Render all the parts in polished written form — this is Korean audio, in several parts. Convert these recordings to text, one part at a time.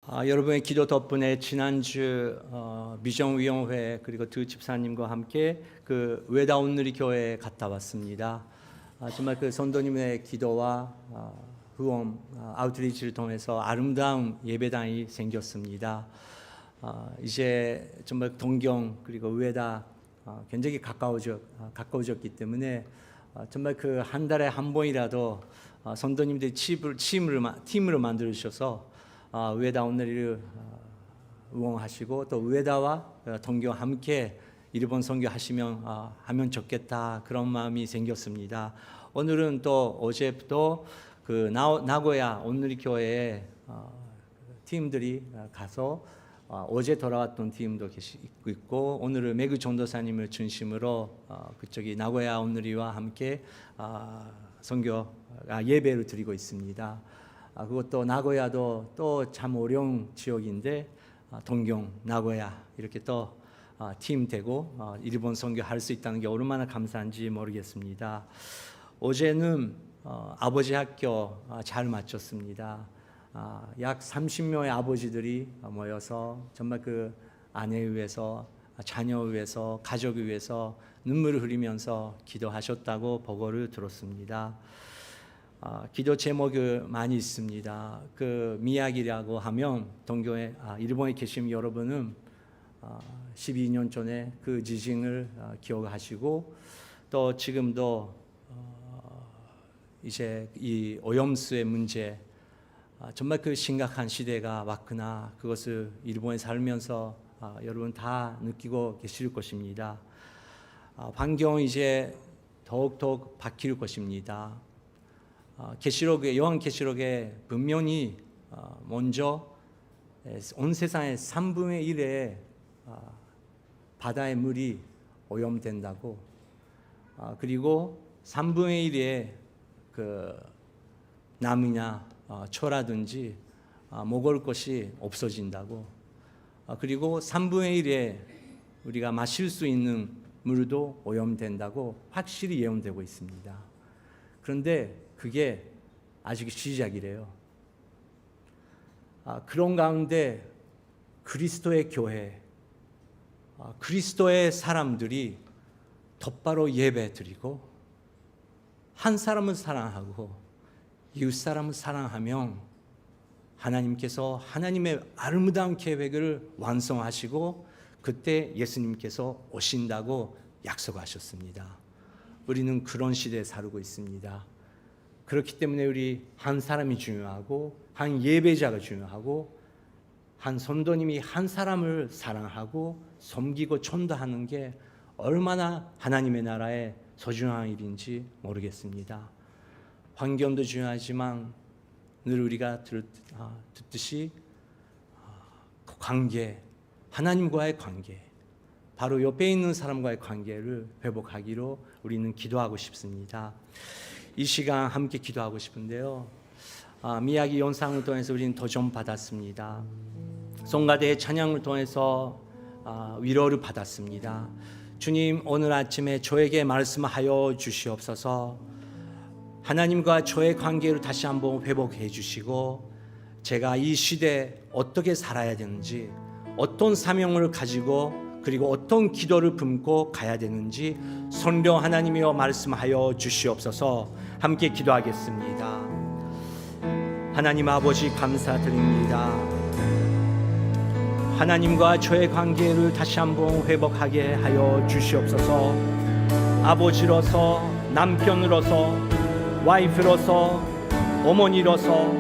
여러분의 기도 덕분에 지난주 미정위원회 그리고 두 집사님과 함께 그 외다 온누리 교회에 갔다 왔습니다. 정말 그 선도님의 기도와 후원 아웃리치를 통해서 아름다운 예배당이 생겼습니다. 이제 정말 동경 그리고 외다 굉장히 가까워졌기 때문에 정말 그 한 달에 한 번이라도 선도님들이 팀으로 만들어 주셔서 외다 온누리를 응원하시고 또 외다와 동교 함께 일본 선교하시면 하면 좋겠다 그런 마음이 생겼습니다. 오늘은 또 어제부터 그 나고야 온누리 교회에 팀들이 가서 어제 돌아왔던 팀도 있고 오늘은 매그 전도사님을 중심으로 그쪽이 나고야 온누리와 함께 선교 예배를 드리고 있습니다. 그것도 나고야도 또 참 어려운 지역인데 동경, 나고야 이렇게 또 팀 되고 일본 선교할 수 있다는 게 얼마나 감사한지 모르겠습니다. 어제는 아버지 학교 잘 마쳤습니다. 약 30명의 아버지들이 모여서 정말 그 아내를 위해서, 자녀를 위해서, 가족을 위해서 눈물을 흘리면서 기도하셨다고 보고를 들었습니다. 기도 제목이 많이 있습니다. 그 미야기라고 하면 동교에 일본에 계신 여러분은 12년 전에 그 지진을 기억하시고 또 지금도 이제 이 오염수의 문제 정말 그 심각한 시대가 왔구나 그것을 일본에 살면서 여러분 다 느끼고 계실 것입니다. 환경이 이제 더욱더욱 바뀔 것입니다. 요한 계시록에 분명히 먼저 온 세상의 3분의 1의 바다의 물이 오염된다고 그리고 3분의 1의 그 나무나 초라든지 먹을 것이 없어진다고 그리고 3분의 1의 우리가 마실 수 있는 물도 오염된다고 확실히 예언되고 있습니다. 그런데 그게 아직 시작이래요. 그런 가운데 그리스도의 교회, 그리스도의 사람들이 똑바로 예배드리고 한 사람을 사랑하고 이웃 사람을 사랑하면 하나님께서 하나님의 아름다운 계획을 완성하시고 그때 예수님께서 오신다고 약속하셨습니다. 우리는 그런 시대에 살고 있습니다. 그렇기 때문에 우리 한 사람이 중요하고 한 예배자가 중요하고 한 선도님이 한 사람을 사랑하고 섬기고 전도하는 게 얼마나 하나님의 나라의 소중한 일인지 모르겠습니다. 환경도 중요하지만 늘 우리가 듣듯이 관계, 하나님과의 관계, 바로 옆에 있는 사람과의 관계를 회복하기로 우리는 기도하고 싶습니다. 이 시간 함께 기도하고 싶은데요. 미야기 영상을 통해서 우리는 도전 받았습니다. 송가대의 찬양을 통해서 위로를 받았습니다. 주님 오늘 아침에 저에게 말씀하여 주시옵소서. 하나님과 저의 관계를 다시 한번 회복해 주시고 제가 이 시대에 어떻게 살아야 되는지 어떤 사명을 가지고 그리고 어떤 기도를 품고 가야 되는지 성령 하나님이여 말씀하여 주시옵소서. 함께 기도하겠습니다. 하나님 아버지 감사드립니다. 하나님과 저의 관계를 다시 한번 회복하게 하여 주시옵소서. 아버지로서, 남편으로서, 와이프로서, 어머니로서,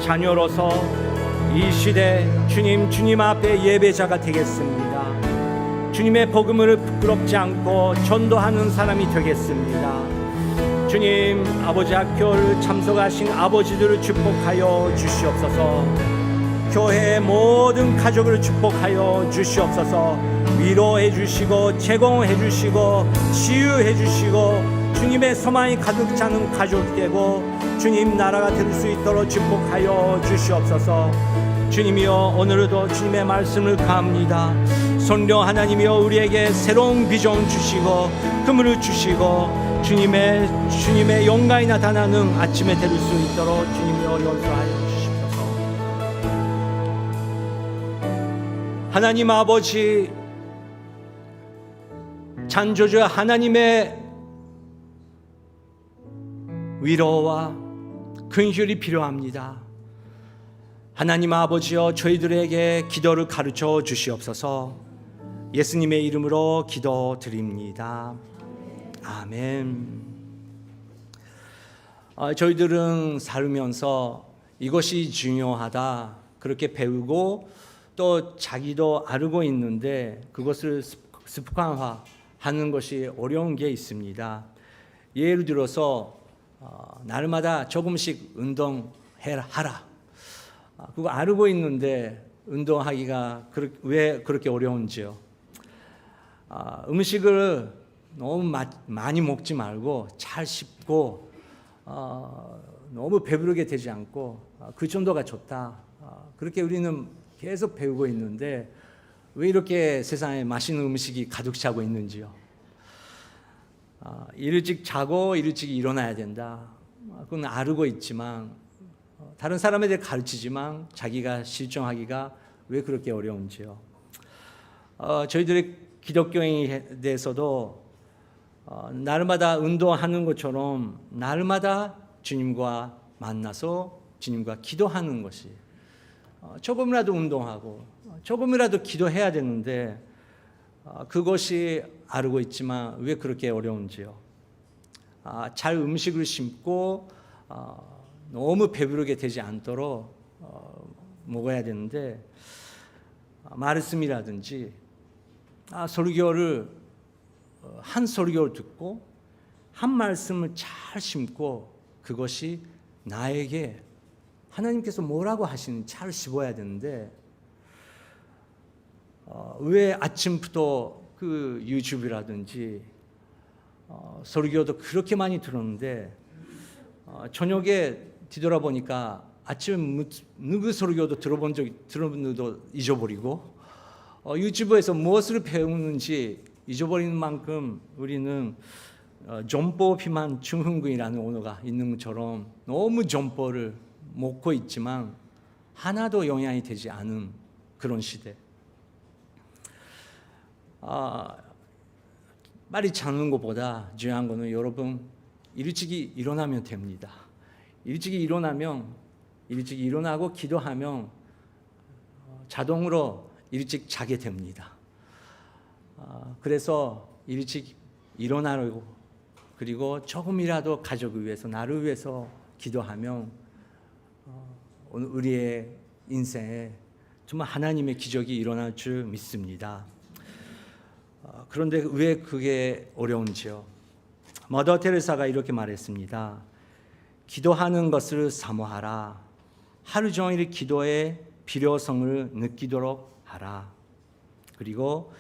자녀로서 이 시대 주님 앞에 예배자가 되겠습니다. 주님의 복음을 부끄럽지 않고 전도하는 사람이 되겠습니다. 주님 아버지 학교를 참석하신 아버지들을 축복하여 주시옵소서. 교회의 모든 가족을 축복하여 주시옵소서. 위로해 주시고 제공해 주시고 치유해 주시고 주님의 소망이 가득 차는 가족 되고 주님 나라가 될 수 있도록 축복하여 주시옵소서. 주님이여 오늘도 주님의 말씀을 가합니다. 성령 하나님이여 우리에게 새로운 비전 주시고 그물을 주시고 주님의 영광이 나타나는 아침에 될 수 있도록 주님이여 용서하여 주시옵소서. 하나님 아버지, 창조주 하나님의 위로와 긍휼이 필요합니다. 하나님 아버지여, 저희들에게 기도를 가르쳐 주시옵소서. 예수님의 이름으로 기도드립니다. 아멘. 저희들은 살면서 이것이 중요하다 그렇게 배우고 또 자기도 알고 있는데 그것을 습관화하는 것이 어려운 게 있습니다. 예를 들어서 날마다 조금씩 운동하라. 그거 알고 있는데 운동하기가 왜 그렇게 어려운지요? 음식을 너무 많이 먹지 말고 잘 씹고 너무 배부르게 되지 않고 그 정도가 좋다. 그렇게 우리는 계속 배우고 있는데 왜 이렇게 세상에 맛있는 음식이 가득 차고 있는지요? 일찍 자고 일찍 일어나야 된다. 그건 알고 있지만 다른 사람에게 가르치지만 자기가 실천하기가 왜 그렇게 어려운지요? 저희들의 기독교인에 대해서도 날마다 운동하는 것처럼 날마다 주님과 만나서 주님과 기도하는 것이 조금이라도 운동하고 조금이라도 기도해야 되는데 그것이 알고 있지만 왜 그렇게 어려운지요? 잘 음식을 심고 너무 배부르게 되지 않도록 먹어야 되는데 말씀이라든지 설교를 한 설교를 듣고 한 말씀을 잘 심고 그것이 나에게 하나님께서 뭐라고 하시는지 잘 씹어야 되는데 왜 아침부터 그 유튜브라든지 설교도 그렇게 많이 들었는데 저녁에 뒤돌아보니까 아침에 누구 설교도 들어본 적도 잊어버리고 유튜브에서 무엇을 배우는지 잊어버리는 만큼 우리는 점포 비만 증후군이라는 언어가 있는 것처럼 너무 점포를 먹고 있지만 하나도 영향이 되지 않은 그런 시대. 빨리 자는 것보다 중요한 것은 여러분 일찍이 일어나면 됩니다. 일찍이 일어나고 기도하면 자동으로 일찍 자게 됩니다. 그래서 일찍 일어나고 그리고 조금이라도 가족을 위해서 나를 위해서 기도하면 오늘 우리의 인생에 정말 하나님의 기적이 일어날 줄 믿습니다. 그런데 왜 그게 어려운지요? 머더 테레사가 이렇게 말했습니다. 기도하는 것을 사모하라. 하루 종일 기도의 필요성을 느끼도록 하라. 그리고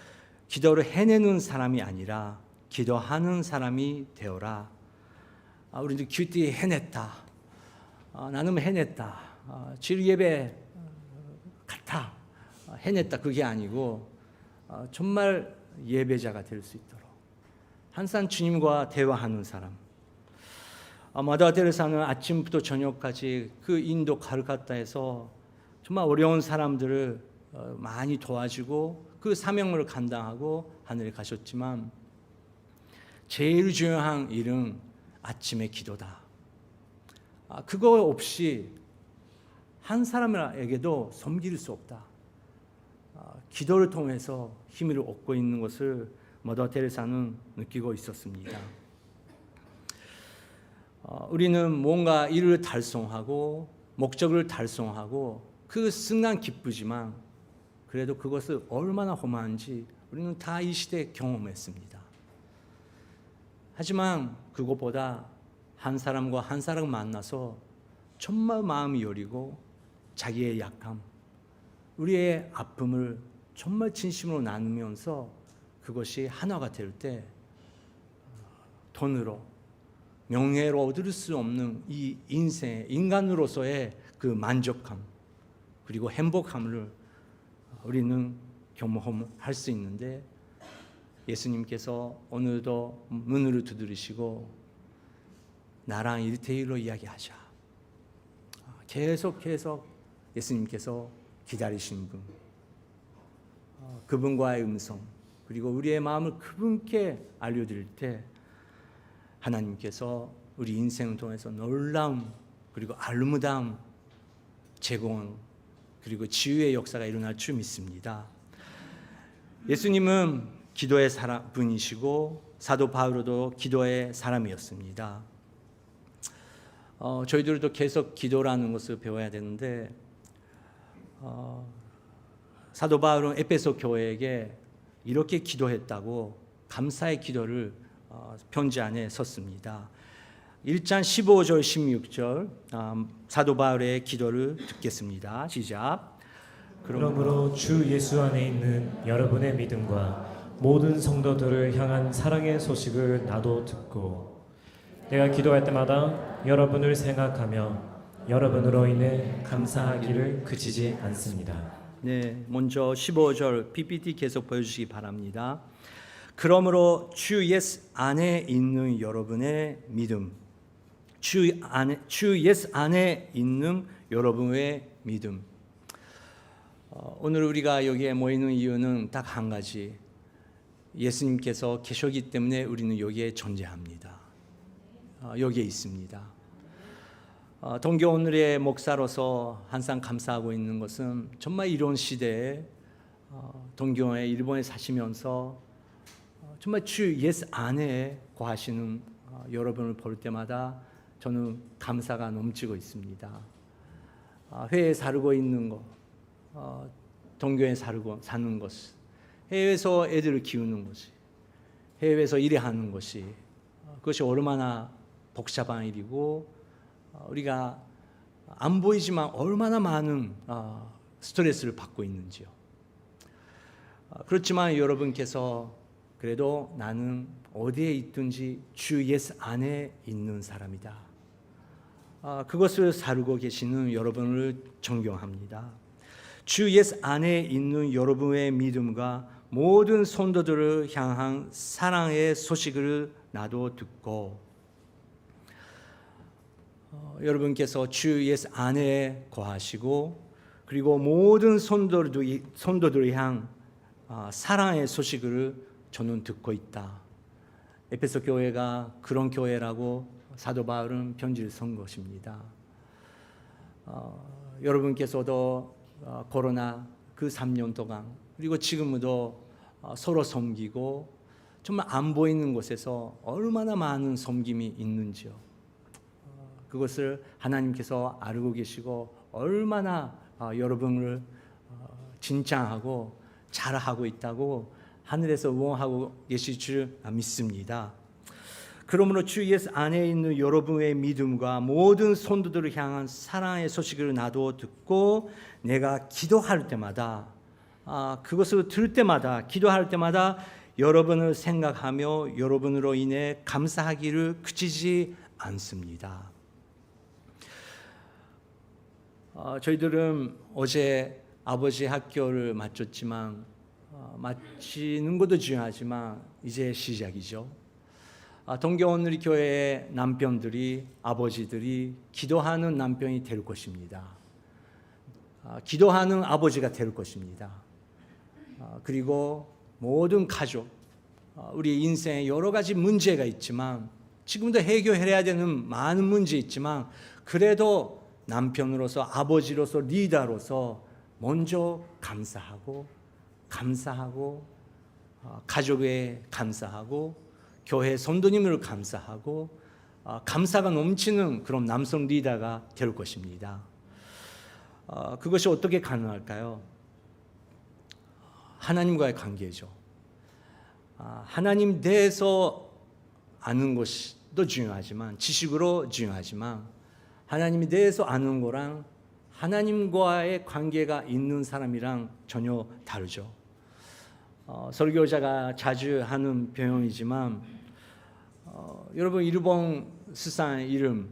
기도를 해내는 사람이 아니라 기도하는 사람이 되어라. 우리도 큐티 해냈다. 나는 해냈다. 주일 예배 갔다. 해냈다. 그게 아니고 정말 예배자가 될 수 있도록 항상 주님과 대화하는 사람. 마더 테레사는 아침부터 저녁까지 그 인도 칼카타에서 정말 어려운 사람들을 많이 도와주고 그 사명을 감당하고 하늘에 가셨지만 제일 중요한 일은 아침의 기도다. 그거 없이 한 사람에게도 섬길 수 없다. 기도를 통해서 힘을 얻고 있는 것을 머더 테레사는 느끼고 있었습니다. 우리는 뭔가 일을 달성하고 목적을 달성하고 그 순간 기쁘지만 그래도 그것을 얼마나 험한지 우리는 다 이 시대에 경험했습니다. 하지만 그것보다 한 사람과 한 사람 만나서 정말 마음이 여리고 자기의 약함, 우리의 아픔을 정말 진심으로 나누면서 그것이 하나가 될 때 돈으로 명예로 얻을 수 없는 이 인생의 인간으로서의 그 만족감 그리고 행복함을 우리는 경험할 수 있는데 예수님께서 오늘도 문을 두드리시고 나랑 1대1로 이야기하자. 계속 예수님께서 기다리시는 분. 그분과의 음성, 그리고 우리의 마음을 그분께 알려드릴 때 하나님께서 우리 인생을 통해서 놀라운 그리고 아름다운 제공 그리고 치유의 역사가 일어날 줄 믿습니다. 예수님은 기도의 분이시고 사도 바울도 기도의 사람이었습니다. 저희들도 계속 기도라는 것을 배워야 되는데 사도 바울은 에베소 교회에게 이렇게 기도했다고 감사의 기도를 편지 안에 썼습니다. 1장 15절 16절 사도 바울의 기도를 듣겠습니다. 시작. 그러므로 주 예수 안에 있는 여러분의 믿음과 모든 성도들을 향한 사랑의 소식을 나도 듣고 내가 기도할 때마다 여러분을 생각하며 여러분으로 인해 감사하기를 그치지 않습니다. 네, 먼저 15절 PPT 계속 보여주시기 바랍니다. 그러므로 주 예수 안에 있는 여러분의 믿음, 주 예수 안에 있는 여러분의 믿음. 오늘 우리가 여기에 모이는 이유는 딱 한 가지. 예수님께서 계시기 때문에 우리는 여기에 존재합니다. 여기에 있습니다. 동교 오늘의 목사로서 항상 감사하고 있는 것은 정말 이런 시대에 동교에 일본에 사시면서 정말 주 예수 안에 거하시는 여러분을 볼 때마다 저는 감사가 넘치고 있습니다. 회에 살고 있는 것, 동교에 사는 것, 해외에서 애들을 키우는 것이, 해외에서 일하는 것이 그것이 얼마나 복잡한 일이고 우리가 안 보이지만 얼마나 많은 스트레스를 받고 있는지요. 그렇지만 여러분께서 그래도 나는 어디에 있든지 주 예수 안에 있는 사람이다. 그것을 살고 계시는 여러분을 존경합니다. 주 예수 안에 있는 여러분의 믿음과 모든 성도들을 향한 사랑의 소식을 나도 듣고 여러분께서 주 예수 안에 거하시고 그리고 모든 성도들을 향한 사랑의 소식을 저는 듣고 있다. 에베소 교회가 그런 교회라고 사도 바울은 편지를 쓴 것입니다. 여러분께서도 코로나 그 3년 동안 그리고 지금도 서로 섬기고 정말 안 보이는 곳에서 얼마나 많은 섬김이 있는지요. 그것을 하나님께서 알고 계시고 얼마나 여러분을 진짜하고 잘하고 있다고 하늘에서 응원하고 계실 줄 믿습니다. 그러므로 주 예수 안에 있는 여러분의 믿음과 모든 성도들을 향한 사랑의 소식을 나도 듣고 내가 기도할 때마다 그것을 들을 때마다 기도할 때마다 여러분을 생각하며 여러분으로 인해 감사하기를 그치지 않습니다. 저희들은 어제 아버지 학교를 마쳤지만 마치는 것도 중요하지만 이제 시작이죠. 동교 오늘 교회의 남편들이 아버지들이 기도하는 남편이 될 것입니다. 기도하는 아버지가 될 것입니다. 그리고 모든 가족, 우리 인생에 여러 가지 문제가 있지만 지금도 해결해야 되는 많은 문제 있지만 그래도 남편으로서 아버지로서 리더로서 먼저 감사하고 가족에 감사하고 교회 성도님을 감사하고 감사가 넘치는 그런 남성 리더가 될 것입니다. 그것이 어떻게 가능할까요? 하나님과의 관계죠. 하나님 대해서 아는 것도 중요하지만 지식으로 중요하지만 하나님에 대해서 아는 거랑 하나님과의 관계가 있는 사람이랑 전혀 다르죠. 설교자가 자주 하는 표현이지만 여러분 일본 수상 이름,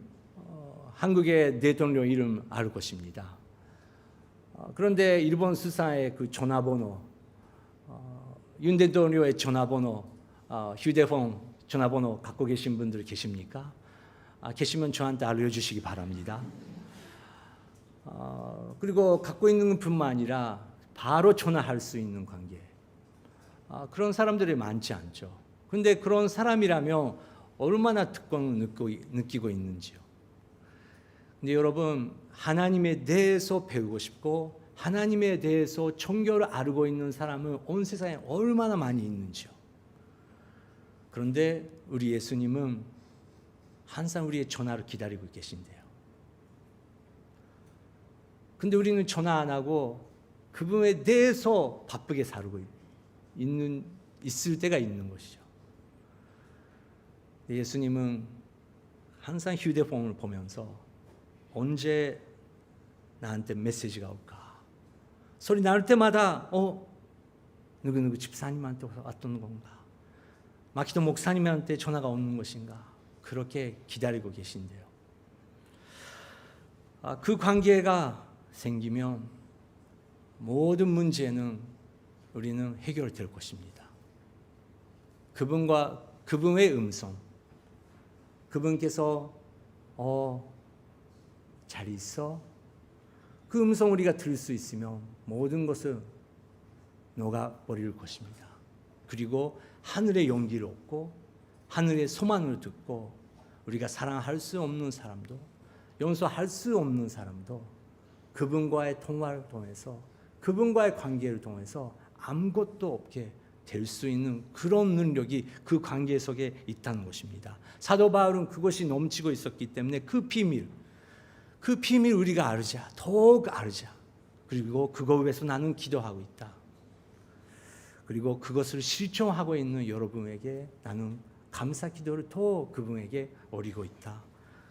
한국의 대통령 이름 알 것입니다. 그런데 일본 수상의 그 전화번호, 윤 대통령의 전화번호, 휴대폰 전화번호 갖고 계신 분들 계십니까? 계시면 저한테 알려주시기 바랍니다. 그리고 갖고 있는 뿐만 아니라 바로 전화할 수 있는 관계. 그런 사람들이 많지 않죠. 근데 그런 사람이라면 얼마나 특권을 느끼고 있는지요. 근데 여러분, 하나님에 대해서 배우고 싶고 하나님에 대해서 종교를 알고 있는 사람은 온 세상에 얼마나 많이 있는지요. 그런데 우리 예수님은 항상 우리의 전화를 기다리고 계신대요. 근데 우리는 전화 안 하고 그분에 대해서 바쁘게 살고 있을 때가 있는 것이죠. 예수님은 항상 휴대폰을 보면서 언제 나한테 메시지가 올까? 소리 나올 때마다 누구누구 집사님한테 왔던 건가? 마키도 목사님한테 전화가 오는 것인가? 그렇게 기다리고 계신데요. 그 관계가 생기면 모든 문제는 우리는 해결될 것입니다. 그분의 음성, 그분께서 잘 있어? 그 음성 우리가 들을 수 있으면 모든 것을 녹아버릴 것입니다. 그리고 하늘의 용기를 얻고 하늘의 소망을 듣고 우리가 사랑할 수 없는 사람도 용서할 수 없는 사람도 그분과의 통화를 통해서 그분과의 관계를 통해서 아무것도 없게 될 수 있는 그런 능력이 그 관계 속에 있다는 것입니다. 사도 바울은 그것이 넘치고 있었기 때문에 그 비밀 우리가 알자, 더욱 알자. 그리고 그거 위해서 나는 기도하고 있다. 그리고 그것을 실천하고 있는 여러분에게 나는 감사 기도를 더 그분에게 올리고 있다.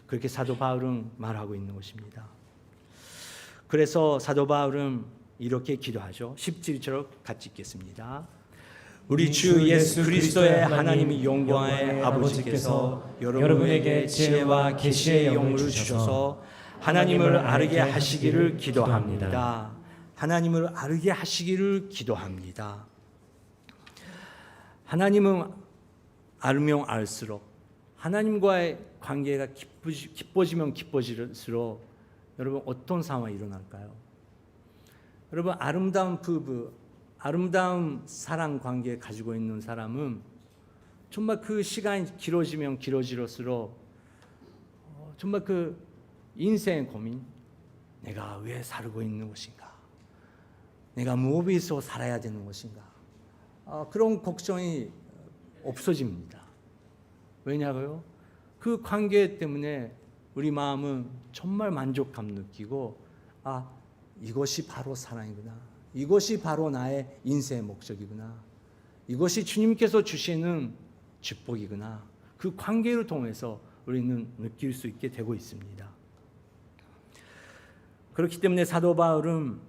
그렇게 사도 바울은 말하고 있는 것입니다. 그래서 사도 바울은 이렇게 기도하죠. 17절 같이 읽겠습니다. 우리 주 예수 그리스도의 하나님의 영광의 아버지께서 여러분에게 지혜와 계시의 영을 주셔서 하나님을 알게 하시기를 기도합니다. 하나님을 알게 하시기를 기도합니다. 하나님은 알면 알수록 하나님과의 관계가 깊어지면 깊어질수록 여러분 어떤 상황이 일어날까요? 여러분 아름다운 부부, 아름다운 사랑 관계 가지고 있는 사람은 정말 그 시간이 길어지면 길어질수록 정말 그 인생의 고민, 내가 왜 살고 있는 것인가? 내가 무엇을 위해서 살아야 되는 것인가? 그런 걱정이 없어집니다. 왜냐고요? 그 관계 때문에 우리 마음은 정말 만족감 느끼고 이것이 바로 사랑이구나. 이것이 바로 나의 인생의 목적이구나. 이것이 주님께서 주시는 축복이구나. 그 관계를 통해서 우리는 느낄 수 있게 되고 있습니다. 그렇기 때문에 사도 바울은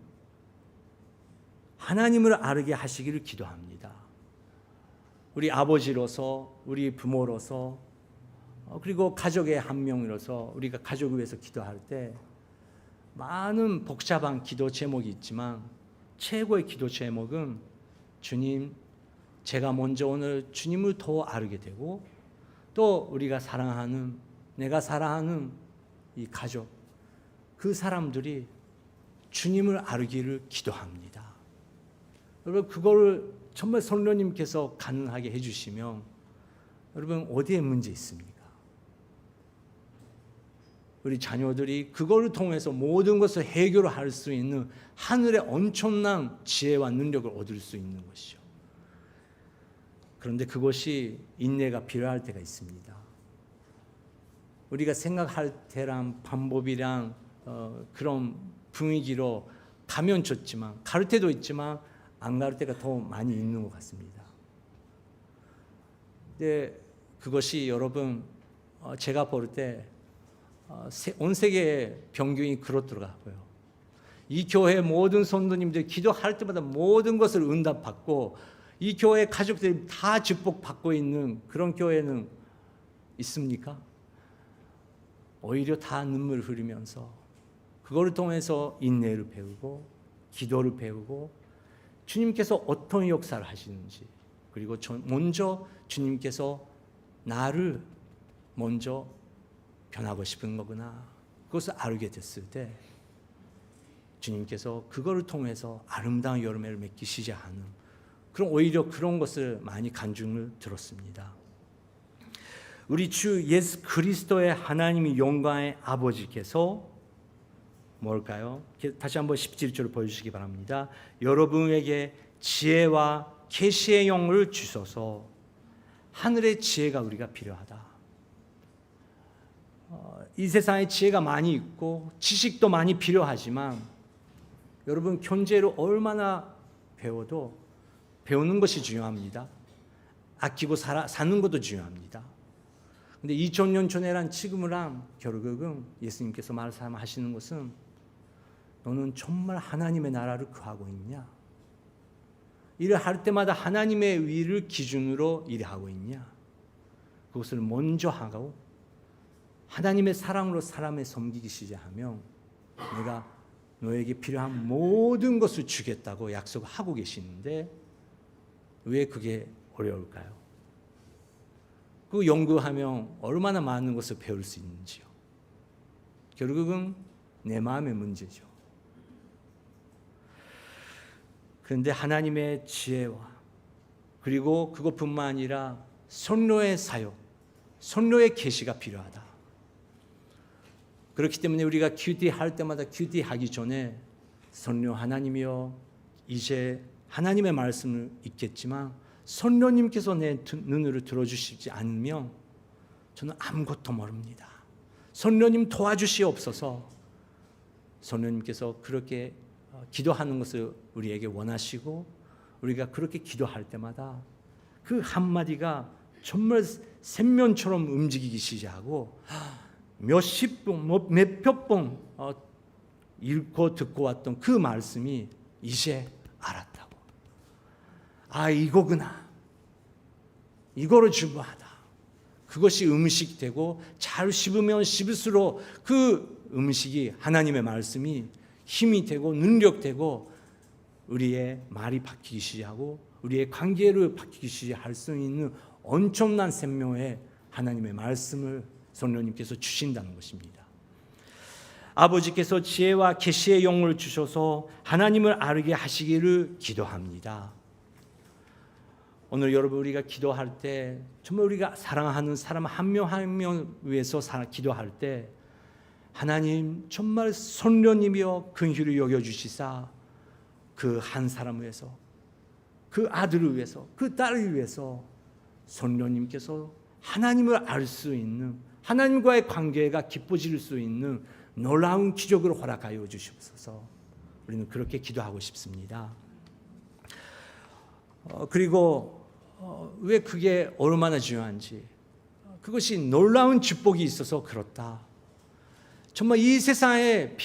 하나님을 알게 하시기를 기도합니다. 우리 아버지로서, 우리 부모로서, 그리고 가족의 한 명으로서 우리가 가족을 위해서 기도할 때 많은 복잡한 기도 제목이 있지만 최고의 기도 제목은 주님, 제가 먼저 오늘 주님을 더 알게 되고 또 우리가 사랑하는, 내가 사랑하는 이 가족, 그 사람들이 주님을 알기를 기도합니다. 여러분 그거를 정말 성령님께서 가능하게 해주시면 여러분 어디에 문제 있습니까? 우리 자녀들이 그걸 통해서 모든 것을 해결할 수 있는 하늘의 엄청난 지혜와 능력을 얻을 수 있는 것이죠. 그런데 그것이 인내가 필요할 때가 있습니다. 우리가 생각할 때랑 방법이랑 그런 분위기로 가면 좋지만 갈 때도 있지만 안 갈 때가 더 많이 있는 것 같습니다. 근데 그것이 여러분 제가 볼 때 온 세계의 평균이 그렇더라고요. 이 교회 모든 성도님들이 기도할 때마다 모든 것을 응답받고 이 교회 가족들이 다 축복받고 있는 그런 교회는 있습니까? 오히려 다 눈물 흘리면서 그걸 통해서 인내를 배우고 기도를 배우고 주님께서 어떤 역사를 하시는지 그리고 먼저 주님께서 나를 먼저 변하고 싶은 거구나 그것을 알게 됐을 때 주님께서 그거를 통해서 아름다운 열매를 맺기시지 않은, 그럼 오히려 그런 것을 많이 간증을 들었습니다. 우리 주 예수 그리스도의 하나님이 영광의 아버지께서 뭘까요? 다시 한번 17절을 보여주시기 바랍니다. 여러분에게 지혜와 계시의 영을 주셔서 하늘의 지혜가 우리가 필요하다. 이 세상에 지혜가 많이 있고 지식도 많이 필요하지만 여러분 경제를 얼마나 배워도 배우는 것이 중요합니다. 아끼고 사는 것도 중요합니다. 근데 2000년 전에란 지금이란 결국은 예수님께서 말씀하시는 것은 너는 정말 하나님의 나라를 구하고 있냐? 일을 할 때마다 하나님의 위를 기준으로 일하고 있냐? 그것을 먼저 하고 하나님의 사랑으로 사람을 섬기기 시작하면 내가 너에게 필요한 모든 것을 주겠다고 약속하고 계시는데 왜 그게 어려울까요? 그 연구하면 얼마나 많은 것을 배울 수 있는지요. 결국은 내 마음의 문제죠. 그런데 하나님의 지혜와 그리고 그것뿐만 아니라 선로의 사역, 선로의 계시가 필요하다. 그렇기 때문에 우리가 큐티할 때마다 큐티하기 전에 선로 하나님이여 이제 하나님의 말씀을 읽겠지만 선로님께서 내 눈으로 들어주시지 않으면 저는 아무것도 모릅니다. 선로님 도와주시옵소서. 선로님께서 그렇게 기도하는 것을 우리에게 원하시고 우리가 그렇게 기도할 때마다 그 한마디가 정말 샘면처럼 움직이기 시작하고 몇십 번, 몇백 번 읽고 듣고 왔던 그 말씀이 이제 알았다고. 아, 이거구나. 이거로 중요하다. 그것이 음식이 되고 잘 씹으면 씹을수록 그 음식이 하나님의 말씀이 힘이 되고 능력되고 우리의 말이 바뀌기 시작하고 우리의 관계를 바뀌기 시작할 수 있는 엄청난 생명의 하나님의 말씀을 성령님께서 주신다는 것입니다. 아버지께서 지혜와 계시의 영을 주셔서 하나님을 알게 하시기를 기도합니다. 오늘 여러분 우리가 기도할 때 정말 우리가 사랑하는 사람 한 명 한 명 위해서 기도할 때 하나님 정말 성령님이여 긍휼히 여겨주시사 그 한 사람을 위해서 그 아들을 위해서 그 딸을 위해서 성령님께서 하나님을 알 수 있는 하나님과의 관계가 깊어질 수 있는 놀라운 기적을 허락하여 주시옵소서. 우리는 그렇게 기도하고 싶습니다. 그리고 왜 그게 얼마나 중요한지 그것이 놀라운 축복이 있어서 그렇다. 정말 이 세상에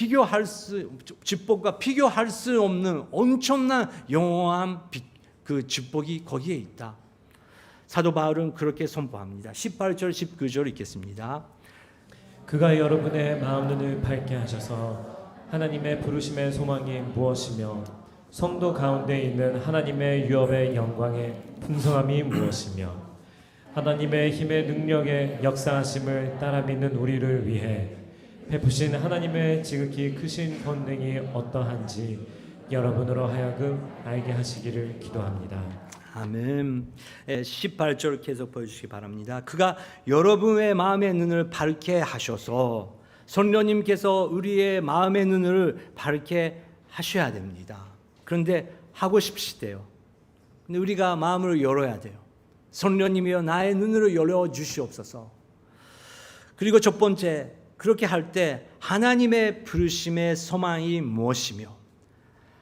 축복과 비교할 수 없는 엄청난 영원한 그 축복이 거기에 있다. 사도 바울은 그렇게 선포합니다. 18절 19절 읽겠습니다. 그가 여러분의 마음 눈을 밝게 하셔서 하나님의 부르심의 소망이 무엇이며 성도 가운데 있는 하나님의 유업의 영광의 풍성함이 무엇이며 하나님의 힘의 능력의 역사하심을 따라 믿는 우리를 위해 베푸신 하나님의 지극히 크신 권능이 어떠한지 여러분으로 하여금 알게 하시기를 기도합니다. 아멘. 18절 계속 보여주시기 바랍니다. 그가 여러분의 마음의 눈을 밝게 하셔서 성령님께서 우리의 마음의 눈을 밝게 하셔야 됩니다. 그런데 하고 싶으시대요. 근데 우리가 마음을 열어야 돼요. 성령님이여 나의 눈을 열어주시옵소서. 그리고 첫 번째 그렇게 할 때 하나님의 부르심의 소망이 무엇이며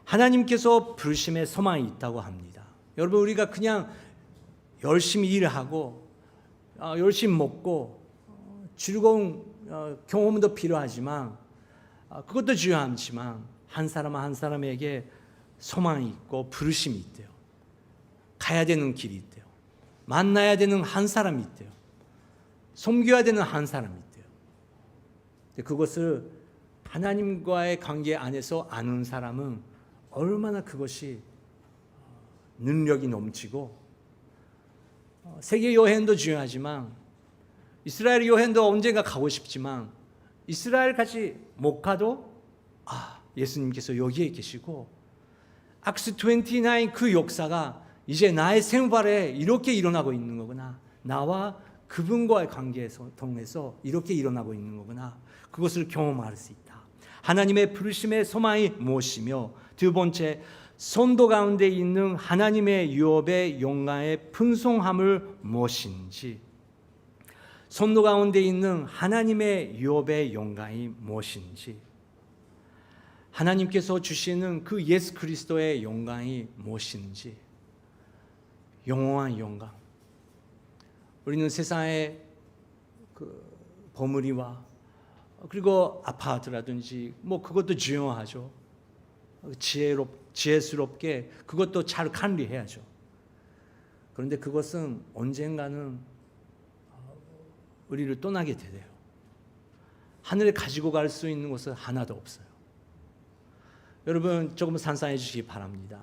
하나님께서 부르심의 소망이 있다고 합니다. 여러분 우리가 그냥 열심히 일하고 열심히 먹고 즐거운 경험도 필요하지만 그것도 중요하지만 한 사람 한 사람에게 소망이 있고 부르심이 있대요. 가야 되는 길이 있대요. 만나야 되는 한 사람이 있대요. 섬겨야 되는 한 사람이 있대요. 그것을 하나님과의 관계 안에서 아는 사람은 얼마나 그것이 능력이 넘치고 세계 여행도 중요하지만 이스라엘 여행도 언젠가 가고 싶지만 이스라엘까지 못 가도 예수님께서 여기에 계시고 악스 29 그 역사가 이제 나의 생활에 이렇게 일어나고 있는 거구나. 나와 그분과의 관계에서 통해서 이렇게 일어나고 있는 거구나. 그것을 경험할 수 있다. 하나님의 부르심의 소망이 무엇이며, 두 번째, 선도 가운데 있는 하나님의 유업의 영광의 풍성함을 무엇인지. 선도 가운데 있는 하나님의 유업의 영광이 무엇인지, 하나님께서 주시는 그 예수 그리스도의 영광이 무엇인지. 영원한 영광. 우리는 세상의 그 버무리와 그리고 아파트라든지 뭐 그것도 중요하죠. 지혜스럽게 그것도 잘 관리해야죠. 그런데 그것은 언젠가는 우리를 떠나게 돼요. 하늘에 가지고 갈 수 있는 것은 하나도 없어요. 여러분 조금 산산해 주시기 바랍니다.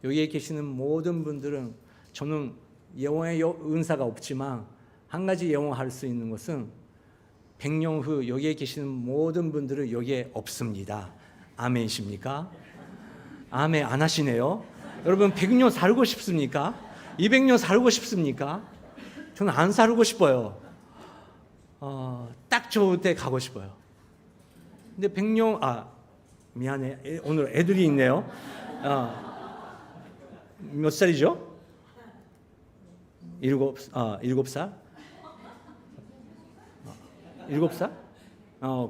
여기에 계시는 모든 분들은, 저는 영원의 은사가 없지만 한 가지 영원할 수 있는 것은 100년 후 여기에 계시는 모든 분들은 여기에 없습니다. 아멘이십니까? 아멘 안 하시네요. 여러분 100년 살고 싶습니까? 200년 살고 싶습니까? 저는 안 살고 싶어요. 딱 좋을 때 가고 싶어요. 근데 100년, 미안해. 오늘 애들이 있네요. 몇 살이죠? 7살? 7살?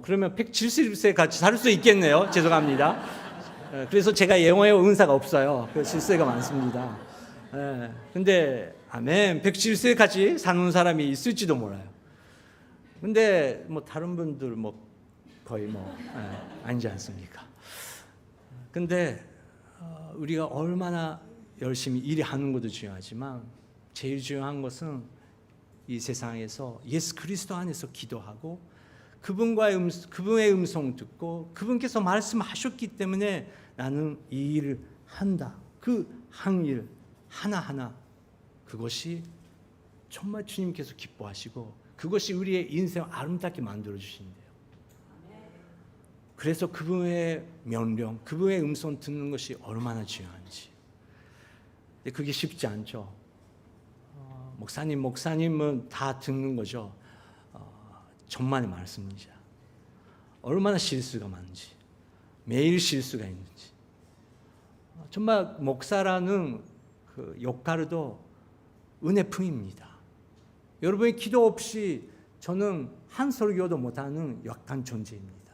그러면 170세 같이 살 수 있겠네요. 죄송합니다. 그래서 제가 영어에 은사가 없어요. 그래서 실수가 많습니다. 근데 아멘, 170세까지 사는 사람이 있을지도 몰라요. 근데 뭐 다른 분들 뭐 거의 뭐 아니지 않습니까? 근데 우리가 얼마나 열심히 일하는 것도 중요하지만 제일 중요한 것은 이 세상에서 예수 그리스도 안에서 기도하고 그분의 음성 듣고 그분께서 말씀하셨기 때문에 나는 이 일을 한다. 그 한 일 하나하나, 그것이 정말 주님께서 기뻐하시고 그것이 우리의 인생을 아름답게 만들어 주신대요. 그래서 그분의 명령, 그분의 음성 듣는 것이 얼마나 중요한지. 근데 그게 쉽지 않죠. 목사님은 다 듣는 거죠. 천만의 말씀이자 얼마나 실수가 많은지, 매일 실수가 있는지. 정말 목사라는 그 역할도 은혜품입니다. 여러분의 기도 없이 저는 한 설교도 못하는 약한 존재입니다.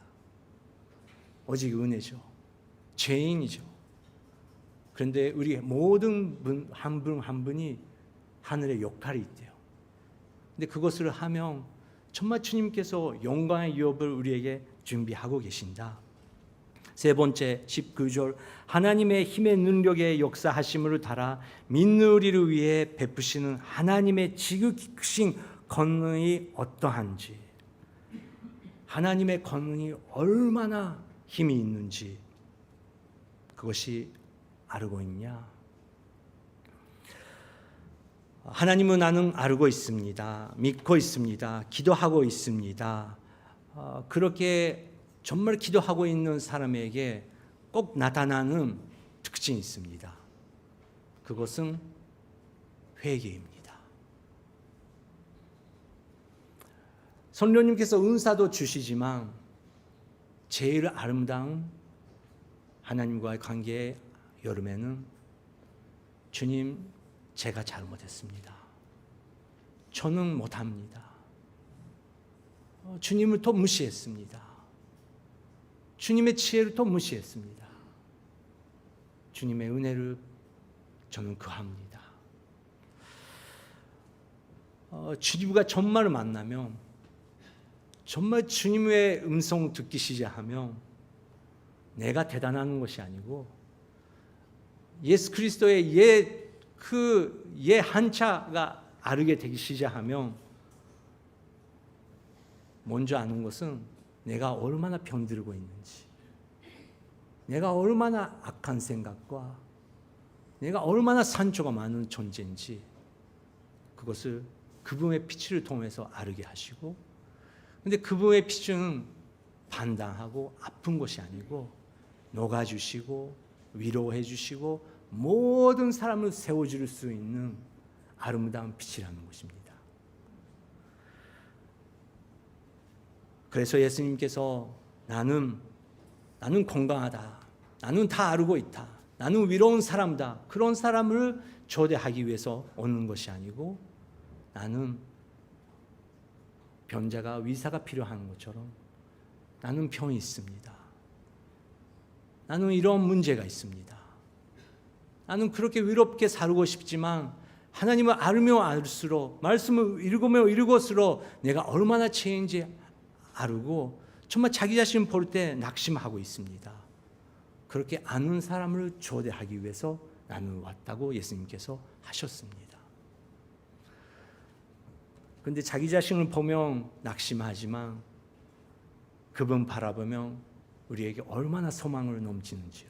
오직 은혜죠. 죄인이죠. 그런데 우리 모든 분 한 분 한 분이 하늘의 역할이 있대요. 근데 그것을 하면 정말 주님께서 영광의 유업을 우리에게 준비하고 계신다. 세 번째 19절, 하나님의 힘의 능력의 역사하심을 따라 믿는 우리를 위해 베푸시는 하나님의 지극히신 권능이 어떠한지. 하나님의 권능이 얼마나 힘이 있는지 그것이 알고 있냐? 하나님은 나는 알고 있습니다. 믿고 있습니다. 기도하고 있습니다. 그렇게 정말 기도하고 있는 사람에게 꼭 나타나는 특징이 있습니다. 그것은 회개입니다. 성령님께서 은사도 주시지만 제일 아름다운 하나님과의 관계의 여름에는 주님, 제가 잘못했습니다. 저는 못합니다. 주님을 또 무시했습니다. 주님의 지혜를 또 무시했습니다. 주님의 은혜를 저는 구합니다. 주님과 정말 만나면, 정말 주님의 음성 듣기 시작하면 내가 대단한 것이 아니고 예수 그리스도의 옛 한자가 아르게 되기 시작하면 먼저 아는 것은 내가 얼마나 병들고 있는지, 내가 얼마나 악한 생각과 내가 얼마나 상처가 많은 존재인지 그것을 그분의 피치를 통해서 아르게 하시고, 근데 그분의 피치는 반당하고 아픈 것이 아니고 녹아주시고 위로해 주시고 모든 사람을 세워줄 수 있는 아름다운 빛이라는 것입니다. 그래서 예수님께서 나는 건강하다, 나는 다 알고 있다, 나는 위로운 사람다, 그런 사람을 초대하기 위해서 오는 것이 아니고 나는 병자가 의사가 필요한 것처럼 나는 병이 있습니다. 나는 이런 문제가 있습니다. 나는 그렇게 위롭게 살고 싶지만 하나님을 알면 알수록, 말씀을 읽으면 읽을수록 내가 얼마나 죄인지 알고 정말 자기 자신을 볼 때 낙심하고 있습니다. 그렇게 아는 사람을 초대하기 위해서 나는 왔다고 예수님께서 하셨습니다. 그런데 자기 자신을 보면 낙심하지만 그분 바라보면 우리에게 얼마나 소망을 넘치는지요.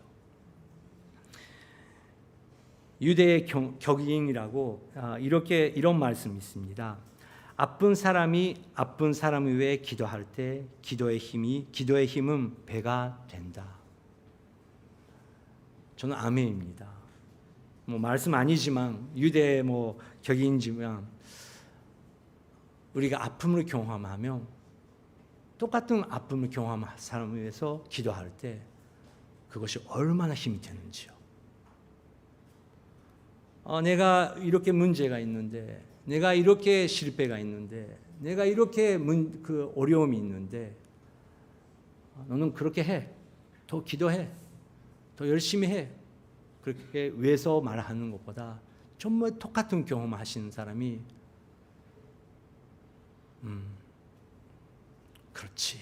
유대의 격인이라고 이런 말씀이 있습니다. 아픈 사람이 아픈 사람을 위해 기도할 때 기도의 힘은 배가 된다. 저는 아멘입니다. 말씀 아니지만 유대 격인이지만 우리가 아픔을 경험하면 똑같은 아픔을 경험한 사람을 위해서 기도할 때 그것이 얼마나 힘이 되는지요. 내가 이렇게 문제가 있는데, 내가 이렇게 실패가 있는데, 내가 이렇게 어려움이 있는데, 너는 그렇게 해, 더 기도해, 더 열심히 해. 그렇게 위해서 말하는 것보다 정말 똑같은 경험을 하시는 사람이 그렇지,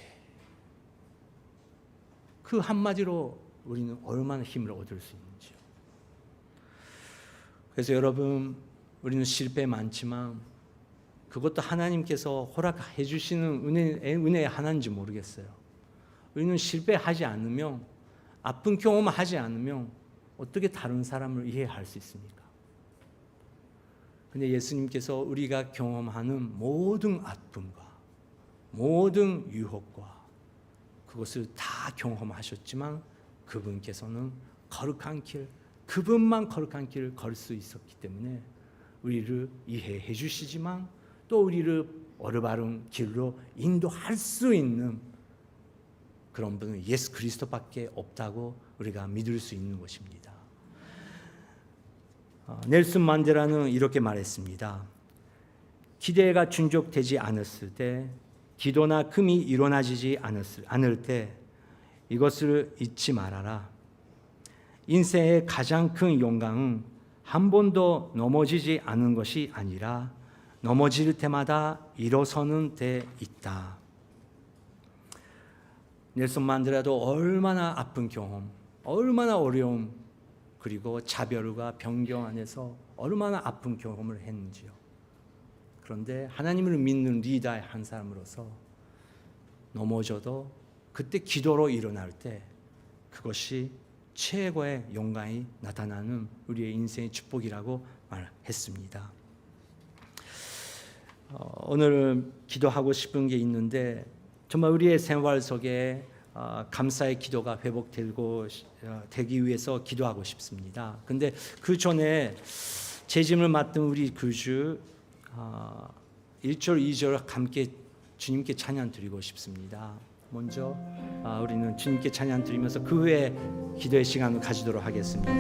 그 한마디로 우리는 얼마나 힘을 얻을 수 있는지요. 그래서 여러분, 우리는 실패 많지만 그것도 하나님께서 허락해 주시는 은혜의 하나인지 모르겠어요. 우리는 실패하지 않으면, 아픈 경험하지 않으면 어떻게 다른 사람을 이해할 수 있습니까? 근데 예수님께서 우리가 경험하는 모든 아픔과 모든 유혹과 그것을 다 경험하셨지만 그분께서는 거룩한 길, 그분만 거룩한 길을 걸 수 있었기 때문에 우리를 이해해 주시지만 또 우리를 올바른 길로 인도할 수 있는 그런 분은 예수 그리스도밖에 없다고 우리가 믿을 수 있는 것입니다. 넬슨 만델라는 이렇게 말했습니다. 기대가 충족되지 않았을 때, 기도나 금이 일어나지 않을 때 이것을 잊지 말아라. 인생의 가장 큰 영광은 한 번도 넘어지지 않은 것이 아니라 넘어질 때마다 일어서는 데 있다. 넬슨 만델라도 얼마나 아픈 경험, 얼마나 어려움, 그리고 자별과 변경 안에서 얼마나 아픈 경험을 했는지요. 그런데 하나님을 믿는 리더의 한 사람으로서 넘어져도 그때 기도로 일어날 때 그것이 최고의 영광이 나타나는 우리의 인생의 축복이라고 말했습니다. 오늘 기도하고 싶은 게 있는데 정말 우리의 생활 속에 감사의 기도가 되기 위해서 기도하고 싶습니다. 근데 그 전에 재짐을 맡은 우리 교주 1절, 2절 함께 주님께 찬양 드리고 싶습니다. 먼저 우리는 주님께 찬양 드리면서 그 후에 기도의 시간을 가지도록 하겠습니다.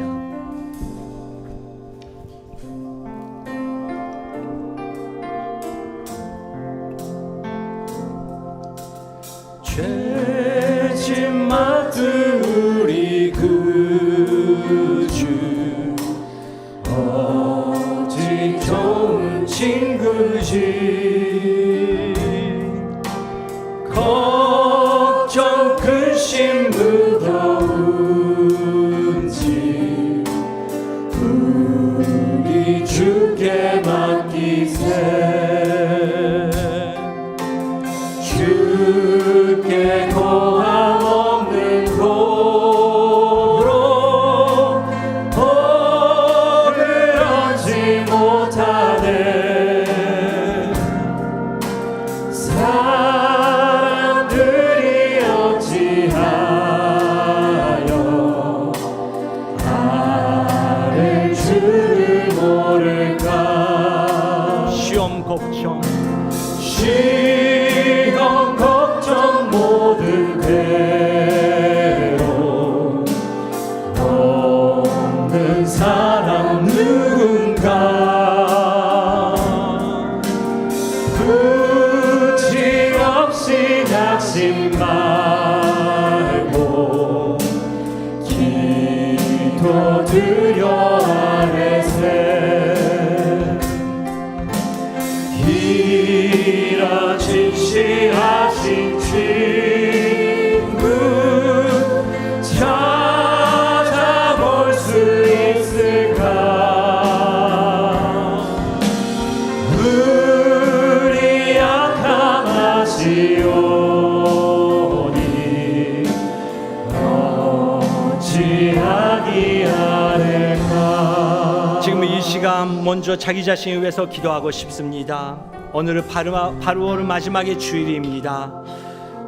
죄짐 맡은 우리 구주, 오직 좋은 친구지. 걱정 근심 무거운 짐 우리 주께 맡기세. 주께 고함 없는 고로 벌을 얻지 못하네. 사람들이 어찌하여 없는 사람 누군가 부치 없이 낙심 말고 기도드려 아뢰세 이런 진실하신 친구 찾아볼 수 있을까 우리 약함하시오니 어찌하기 아를까. 지금 이 시간 먼저 자기 자신을 위해서 기도하고 싶습니다. 오늘은 8월 마지막의 주일입니다.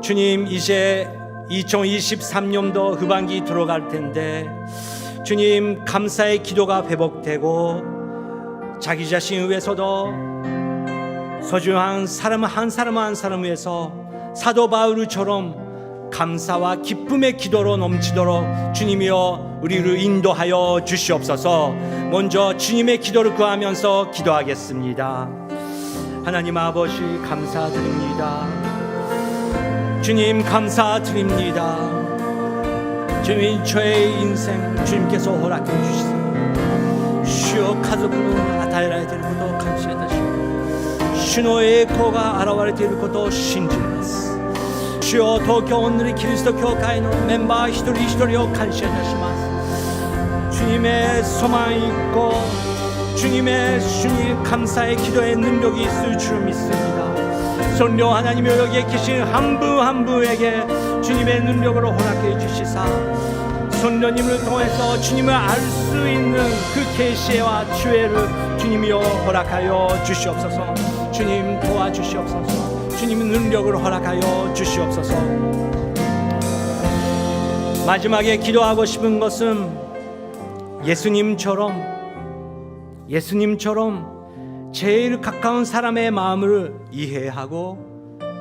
주님, 이제 2023년도 후반기 들어갈 텐데 주님, 감사의 기도가 회복되고 자기 자신을 위해서도 소중한 사람 한 사람 위해서 사도 바울처럼 감사와 기쁨의 기도로 넘치도록 주님이여 우리를 인도하여 주시옵소서. 먼저 주님의 기도를 구하면서 기도하겠습니다. 하나님 아버지 감사드립니다. 주님 감사드립니다. 주님, 저의 인생 주님께서 허락해 주시고 주여 가족으로 나타나야 될ことを感謝いたし主の栄光が現れていることを信じます。主よ、東京オンヌリキリスト教会のメンバー一人一人を感謝いたします。 주님의 소망이 있고 주님의 주님 감사의 기도의 능력이 있을 줄 믿습니다. 성령 하나님이 여기에 계신 한 분 한 분에게 주님의 능력으로 허락해 주시사 성령님을 통해서 주님을 알 수 있는 그 계시와 지혜를 주님이여 허락하여 주시옵소서. 주님 도와주시옵소서. 주님의 능력을 허락하여 주시옵소서. 마지막에 기도하고 싶은 것은 예수님처럼 제일 가까운 사람의 마음을 이해하고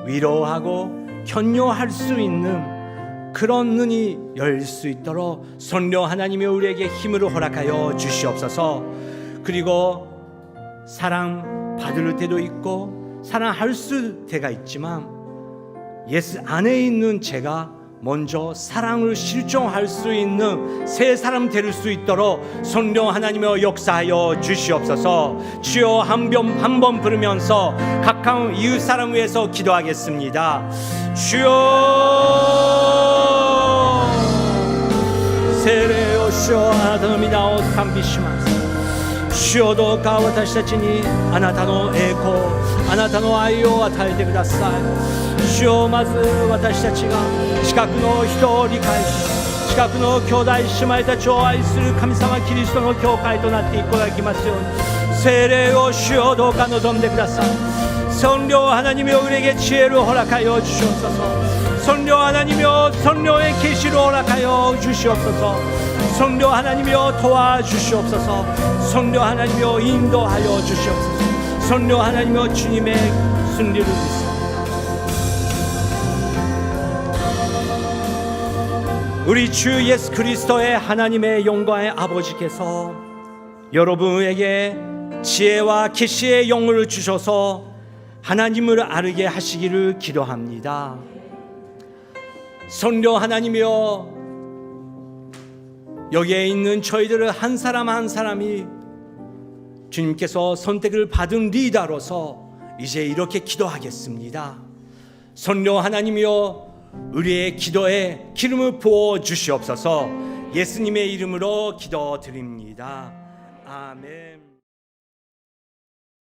위로하고 격려할 수 있는 그런 눈이 열 수 있도록 성령 하나님이 우리에게 힘을 허락하여 주시옵소서. 그리고 사랑 받을 때도 있고 사랑할 수 때가 있지만 예수 안에 있는 제가 먼저 사랑을 실종할 수 있는 새 사람 될 수 있도록 성령 하나님의 역사하여 주시옵소서. 주여 한 번 부르면서 가까운 이웃 사람 위해서 기도하겠습니다. 주여 세례요 주여 아나타노 미나오 감비시마스主よどうか私たちにあなたの栄光あなたの愛を与えてください。主よまず私たちが近くの人を理解し近くの兄弟姉妹たちを愛する神様キリストの教会となっていくことができますように聖霊を主よどうか望んでください。성령 하나님이 우리에게 지혜를 허락하여 주시옵소서. 성령 하나님이여 성령의 계시를 허락하여 주시옵소서. 성령 하나님이여 도와주시옵소서. 성령 하나님이여 인도하여 주시옵소서. 성령 하나님이여 주님의 승리를 믿습니다. 우리 주 예수 그리스도의 하나님의 영광의 아버지께서 여러분에게 지혜와 계시의 영을 주셔서 하나님을 알게 하시기를 기도합니다. 성령 하나님이여 여기에 있는 저희들을 한 사람 한 사람이 주님께서 선택을 받은 리더로서 이제 이렇게 기도하겠습니다. 성령 하나님이여 우리의 기도에 기름을 부어 주시옵소서. 예수님의 이름으로 기도드립니다. 아멘.